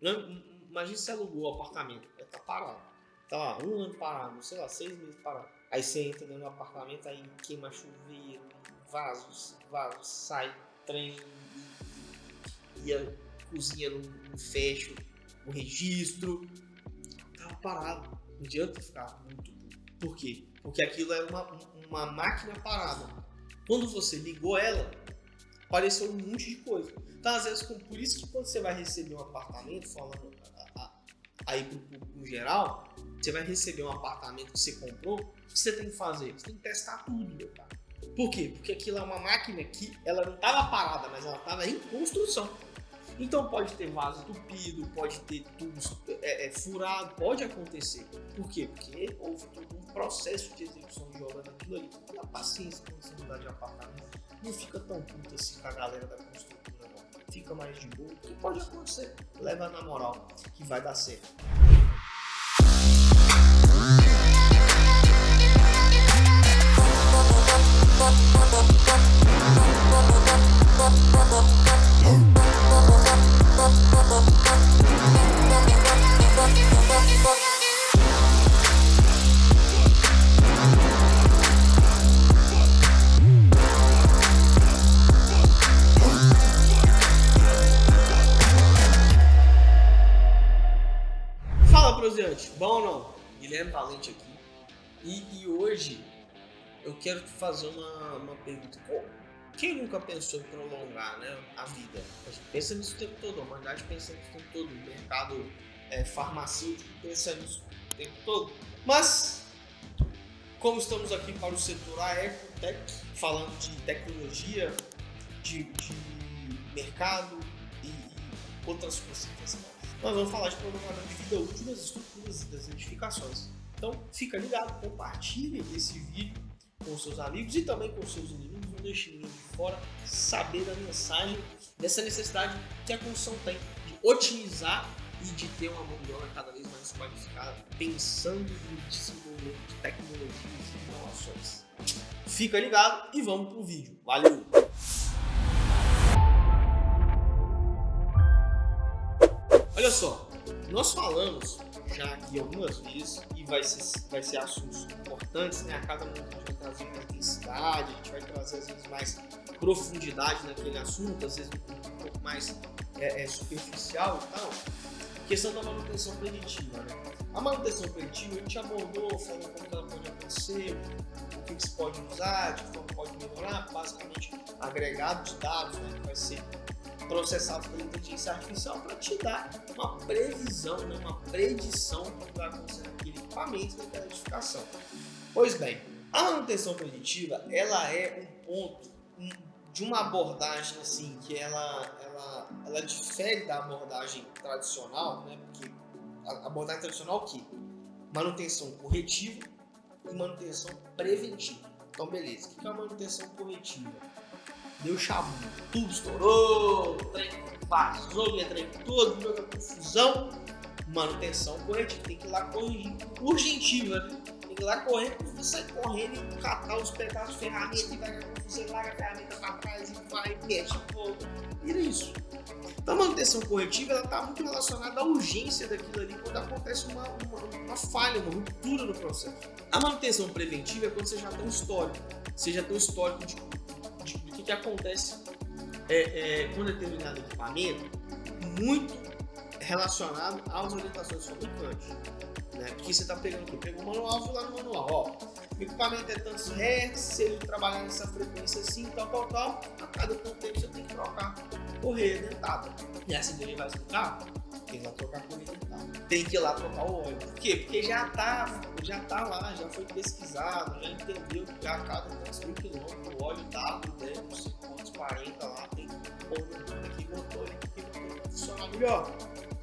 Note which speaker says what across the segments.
Speaker 1: Imagina se você alugou o apartamento, tá parado. Tá lá, 1 ano parado, sei lá, 6 meses parado. Aí você entra dentro do apartamento, aí queima chuveiro, vasos, sai trem, e a cozinha não fecha o registro. Tava parado. Não adianta ficar muito. Por quê? Porque aquilo era uma máquina parada. Quando você ligou ela, apareceu um monte de coisa. Então, às vezes, por isso que quando você vai receber um apartamento, falando aí pro geral, você vai receber um apartamento que você comprou, o que você tem que fazer? Você tem que testar tudo, meu cara. Por quê? Porque aquilo é uma máquina que ela não estava parada, mas ela estava em construção. Então pode ter vaso entupido, pode ter tubos furado, pode acontecer. Por quê? Porque houve todo um processo de execução de obra naquilo ali. Tenha paciência quando você mudar de apartamento. Não fica tão puto assim com a galera da construtora, não. Fica mais de boa, porque pode acontecer. Leva na moral que vai dar certo. Fala, proseante, bom ou não? Guilherme Valente aqui. E hoje eu quero te fazer uma pergunta. Quem nunca pensou em prolongar, né, a vida? A gente pensa nisso o tempo todo, a humanidade pensa nisso o tempo todo, o mercado farmacêutico pensa nisso o tempo todo. Mas, como estamos aqui para o setor Aecotech, falando de tecnologia, de mercado e outras coisas, nós vamos falar de prolongamento de vida útil das estruturas e das edificações. Então, fica ligado, compartilhe esse vídeo com seus amigos e também com seus inimigos. Não deixe ninguém de fora saber da mensagem, dessa necessidade que a construção tem de otimizar e de ter uma mão de obra cada vez mais qualificada, pensando no desenvolvimento de tecnologias e inovações. Fica ligado e vamos para o vídeo. Valeu! Olha só, nós falamos já aqui algumas vezes e vai ser assuntos importantes, né? A cada momento a gente vai trazer mais intensidade, a gente vai trazer às vezes mais profundidade naquele assunto, às vezes um pouco mais superficial e tal. A questão da manutenção preditiva, né? A manutenção preditiva a gente abordou, falou como ela pode acontecer, o que se pode usar, de como pode melhorar, basicamente agregado de dados, né? Que vai ser processados pela inteligência artificial para te dar uma previsão, né, uma predição do que vai acontecer naquele equipamento, naquela edificação. Pois bem, a manutenção preditiva ela é um ponto de uma abordagem assim que ela difere da abordagem tradicional, né? Porque a abordagem tradicional é o quê? Manutenção corretiva e manutenção preventiva. Então, beleza. O que é a manutenção corretiva? Deu chabu, tudo estourou, trem vazou, trem todo, deu confusão. Manutenção corretiva, tem que ir lá corrigir. Urgentiva, né? Tem que ir lá correndo, você sai correndo e catar os pedaços de ferramenta e vai você larga a ferramenta para trás e vai, mexe, pô, vira isso. Então a manutenção corretiva ela está muito relacionada à urgência daquilo ali quando acontece uma falha, uma ruptura no processo. A manutenção preventiva é quando você já tem um histórico, de que acontece com determinado equipamento muito relacionado às orientações do fabricante, né? Porque você está pegando o quê? Pegou o manual, vai lá no manual, ó, o equipamento é tantos hertz, se ele trabalhar nessa frequência assim, tal, a cada tanto tempo você tem que trocar correia dentada. E assim ele vai explicar, tem que lá trocar correia dentada, tem que ir lá trocar o óleo. Por quê? Porque já tá lá, já foi pesquisado, já entendeu que a cada tantos mil quilômetros o óleo dado, né, não sei quantos 40 lá, tem que pôr aqui, motor vai funcionar melhor.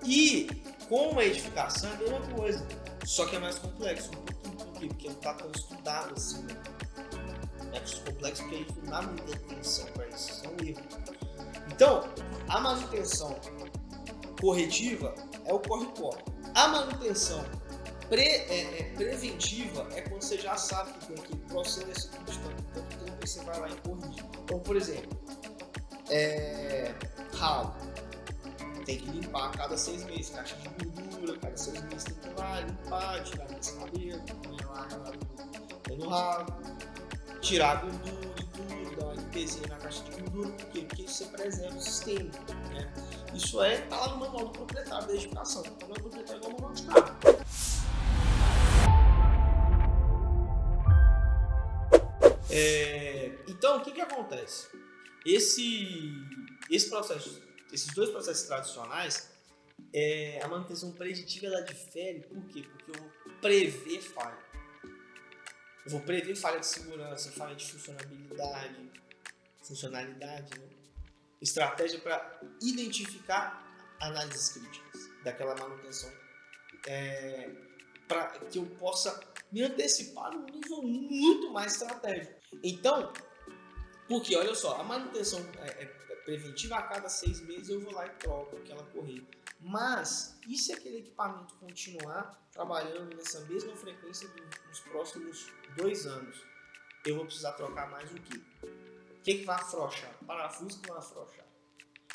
Speaker 1: E com uma edificação é a mesma coisa, só que é mais complexo, um pouquinho, por quê? Porque não está tão estudado assim, né? É complexo porque a gente não dá muita atenção para isso, isso é um erro. Então, a manutenção corretiva é o corre-corre. A manutenção preventiva é quando você já sabe que tem aquele processo de tanto tempo que você vai lá e corrige. Então, por exemplo, ralo. tem que limpar a cada 6 meses, caixa de gordura, cada 6 meses tem que ir lá, limpar, tirar esse cabelo, no rabo, tirar a gordura e tudo, dar uma limpezinha na caixa de gordura, por quê? Porque você preserva o sistema, né? Isso tá lá no manual do proprietário da edificação, o manual do proprietário é o manual de carro. Então, o que acontece? Esse processo, esses dois processos tradicionais, a manutenção preditiva ela difere, por quê? Porque eu vou prever falha. Eu vou prever falha de segurança, falha de funcionalidade, né? Estratégia para identificar análises críticas daquela manutenção, para que eu possa me antecipar num nível muito mais estratégico. Então, porque olha só, a manutenção preventiva a cada 6 meses eu vou lá e troco aquela correia. Mas e se aquele equipamento continuar trabalhando nessa mesma frequência nos próximos 2 anos? Eu vou precisar trocar mais o quê? O que vai afrouxar? Parafuso que vai afrouxar.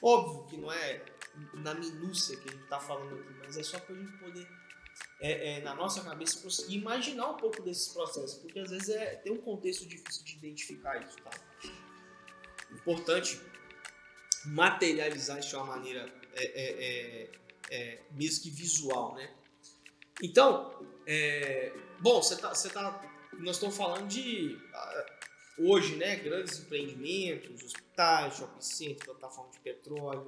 Speaker 1: Óbvio que não é na minúcia que a gente está falando aqui, mas é só para a gente poder, na nossa cabeça, conseguir imaginar um pouco desses processos, porque às vezes tem um contexto difícil de identificar isso, tá? Importante materializar isso de uma maneira mesmo que visual, né? Então, nós estamos falando de hoje, né, grandes empreendimentos, hospitais, shopping centers, plataforma de petróleo,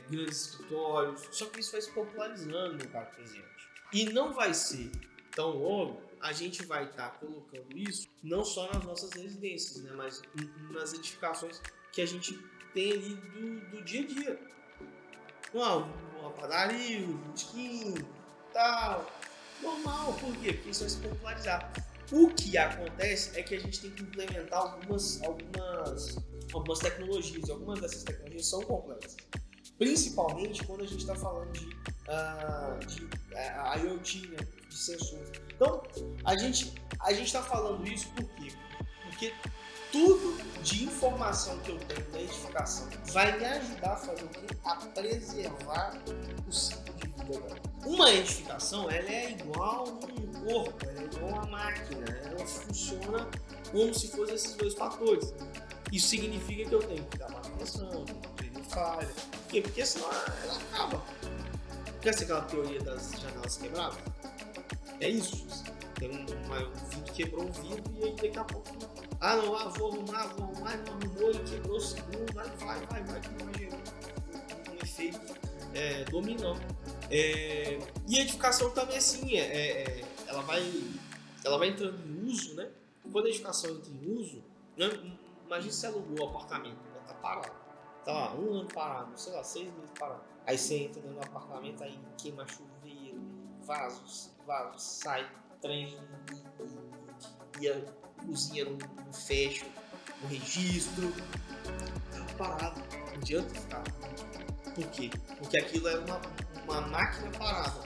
Speaker 1: grandes escritórios, só que isso vai se popularizando no carro presente. E não vai ser tão logo, a gente vai estar colocando isso não só nas nossas residências, né, mas nas edificações que a gente tem ali do dia a dia. Uma padaria, um botequim, tal. Normal, por quê? Porque isso vai se popularizar. O que acontece é que a gente tem que implementar algumas tecnologias, e algumas dessas tecnologias são complexas. Principalmente quando a gente está falando de IoT, né, de sensores. Então, a gente está falando isso por quê? Porque tudo de informação que eu tenho da edificação vai me ajudar a fazer o quê? A preservar o ciclo de vida dela. Uma edificação, ela é igual um corpo, ela é igual uma máquina, ela funciona como se fossem esses dois fatores. Isso significa que eu tenho que dar manutenção, prevenir falha. Por quê? Porque senão ela acaba. Conhece aquela teoria das janelas quebradas? É isso. Tem um vidro que quebrou um vidro e aí daqui a pouco vou arrumar, não arrumou, ele quebrou o segundo, vai, que vai gerar um efeito dominó. E a edificação também assim, ela vai entrando em uso, né? Quando a edificação entra em uso, né? Imagina se você alugou o apartamento, né? Tá parado, tá lá, 1 ano parado, sei lá, 6 meses parado. Aí você entra dentro do apartamento, aí queima chuveiro, vasos, sai trem e a cozinha não fecha, o registro, tá parado, não adianta ficar. Por quê? Porque aquilo é uma máquina parada.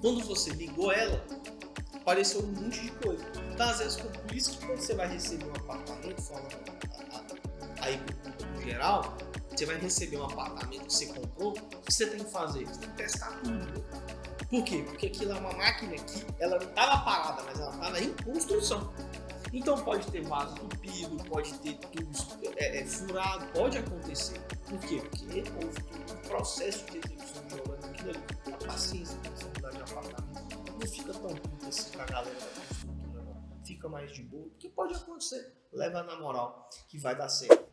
Speaker 1: Quando você ligou ela, apareceu um monte de coisa. Então, às vezes, por isso que quando você vai receber um apartamento, falando aí no geral, você vai receber um apartamento que você comprou, o que você tem que fazer? Você tem que testar tudo. Por quê? Porque aquilo é uma máquina que ela não estava parada, mas ela estava em construção. Então pode ter vaso entupido, pode ter tubos furado, pode acontecer. Por quê? Porque houve todo um processo de execução de obra naquilo ali. A paciência de você mudar de apartamento não fica tão puta assim com a galera da construtora, não. Fica mais de boa, porque pode acontecer. Leva na moral que vai dar certo.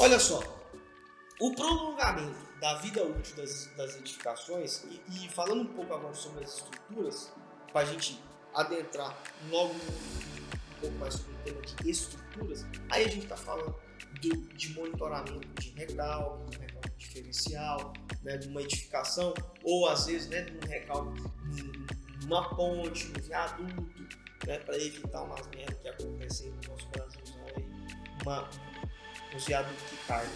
Speaker 1: Olha só, o prolongamento da vida útil das edificações, e falando um pouco agora sobre as estruturas, para a gente adentrar logo um pouco mais sobre o tema de estruturas, aí a gente está falando de monitoramento de recalque, de recalque diferencial, né, de uma edificação, ou às vezes, né, de um recalque numa ponte, no viaduto, né, para evitar umas merdas que acontecem no nosso Brasilzão aí, um viaduto que cai.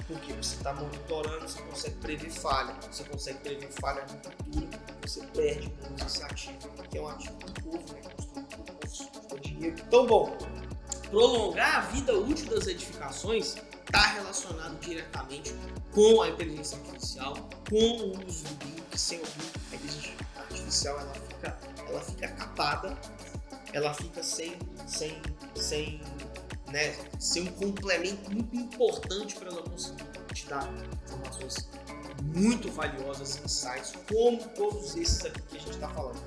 Speaker 1: Por quê? Você está monitorando, você consegue prever falha. Você consegue prever falha no futuro, você perde menos esse ativo, que é um ativo do povo, né? Construído por dinheiro. Então, bom, prolongar a vida útil das edificações está relacionado diretamente com a inteligência artificial, com o uso do BIM, que sem o BIM a inteligência artificial ela fica capada, ela fica sem um complemento muito importante para ela conseguir te dar informações muito valiosas, insights, como todos esses aqui que a gente está falando.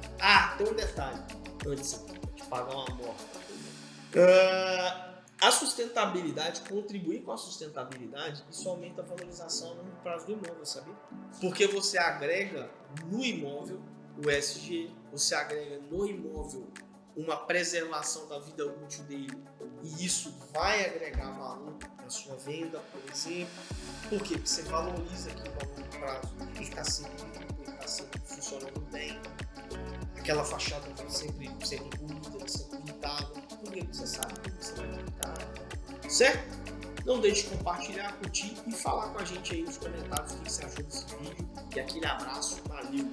Speaker 1: Tem um detalhe, antes de pagar uma morta. A sustentabilidade, contribuir com a sustentabilidade, isso aumenta a valorização no prazo do imóvel, sabia? Porque você agrega no imóvel o ESG, você agrega no imóvel uma preservação da vida útil dele, e isso vai agregar valor na sua venda, por exemplo. Por quê? Porque você valoriza aquilo a longo prazo, ele está sempre limpo, ele está sempre funcionando bem, aquela fachada está sempre bonita, sempre pintada, porque você sabe que você vai pintar, certo? Não deixe de compartilhar, curtir e falar com a gente aí nos comentários o que você achou desse vídeo, e aquele abraço, valeu!